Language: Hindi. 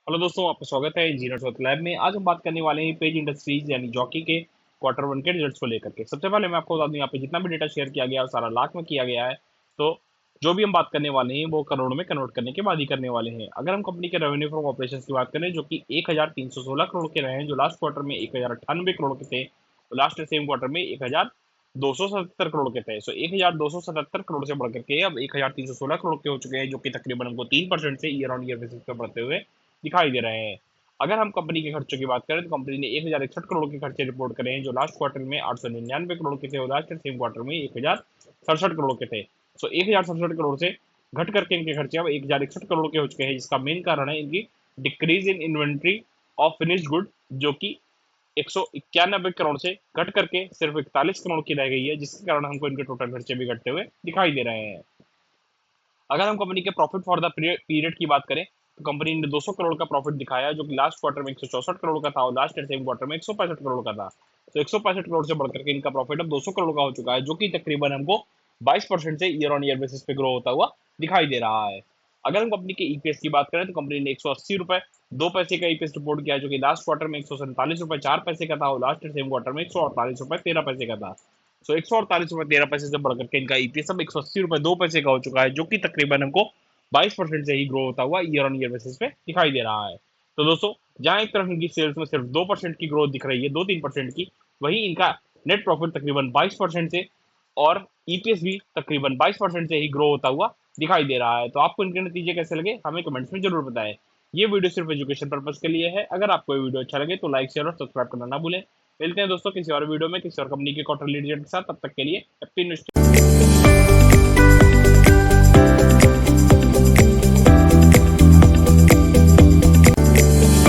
हेलो दोस्तों, आपका स्वागत है इंजीनियर्स लैब में। आज हम बात करने वाले हैं पेज इंडस्ट्रीज यानी जॉकी के क्वार्टर वन के रिजल्ट्स को लेकर के। सबसे पहले मैं आपको बता दूं, यहाँ पे जितना भी डेटा शेयर किया गया है वो सारा लाख में किया गया है। तो जो भी हम बात करने वाले हैं वो करोड़ में कन्वर्ट करने के बाद ही करने वाले हैं। अगर हम कंपनी के रेवेन्यू फ्रॉम ऑपरेशंस की बात करें, जो कि 1316 करोड़ के रहे हैं, जो लास्ट क्वार्टर में 1098 करोड़ के थे, तो लास्ट सेम क्वार्टर में 1277 करोड़ के थे। सो 1277 करोड़ से बढ़कर के अब 1316 करोड़ के हो चुके हैं, जो कि तकरीबन हमको 3% से ईयर ऑन ईयर बेसिस पे बढ़ते हुए दिखाई दे रहे हैं। अगर हम कंपनी के खर्चों की बात करें, तो कंपनी ने 1061 करोड़ के खर्चे रिपोर्ट करे हैं, जो लास्ट क्वार्टर में 899 करोड़ के थे और लास्ट सेम क्वार्टर में 1067 करोड़ के थे। सो 1067 करोड़ से घट करके इनके खर्चे अब 1061 करोड़ के हो चुके हैं, जिसका मेन कारण है इनकी decrease in inventory of finished good, जो कि 191 करोड़ से घट करके सिर्फ 41 करोड़ की रह गई है, जिसके कारण हमको इनके टोटल खर्चे भी घटते हुए दिखाई दे रहे हैं। अगर हम कंपनी के प्रॉफिट फॉर द पीरियड की बात करें, तो कंपनी ने 200 करोड़ का प्रॉफिट दिखाया, जो कि लास्ट क्वार्टर में 164 करोड़ का था और लास्ट सेम क्वार्टर में 165 करोड़ का था। तो 165 करोड़ से बढ़कर के इनका प्रॉफिट अब 200 करोड़ का हो चुका है, जो कि तकरीबन हमको 22% से ईयर ऑन ईयर बेसिस पे ग्रो होता हुआ दिखाई दे रहा है। अगर हम कंपनी के ईपीएस की बात करें, तो कंपनी ने 180 रुपए 2 पैसे का ईपीएस रिपोर्ट किया है, जो कि लास्ट क्वार्टर में 147 रुपए 4 पैसे का था और लास्ट सेम क्वार्टर में 148 रुपए 13 पैसे का था। सो 148 रुपए 13 पैसे से बढ़कर के इनका ईपीएस अब 180 रुपए 2 पैसे का हो चुका है, जो कि तकरीबन हमको 22% से ही ग्रो होता हुआ ईयर ऑन ईयर बेसिस पे दिखाई दे रहा है। तो दोस्तों, जहां एक तरफ इनकी सेल्स में सिर्फ 2% की ग्रोथ दिख रही है, 2-3% की, वहीं इनका नेट प्रॉफिट तकरीबन 22% से और ईपीएस भी तकरीबन 22% से ही ग्रो होता हुआ दिखाई दे रहा है। तो आपको इनके नतीजे कैसे लगे, हमें कमेंट्स में जरूर बताएं। ये वीडियो सिर्फ एजुकेशन पर्पज के लिए है। अगर आपको ये वीडियो अच्छा लगे तो लाइक शेयर और सब्सक्राइब करना ना भूलें। मिलते हैं दोस्तों किसी और वीडियो में किसी और कंपनी के क्वार्टरली रिजल्ट के साथ। तब तक के लिए हैप्पी न्यू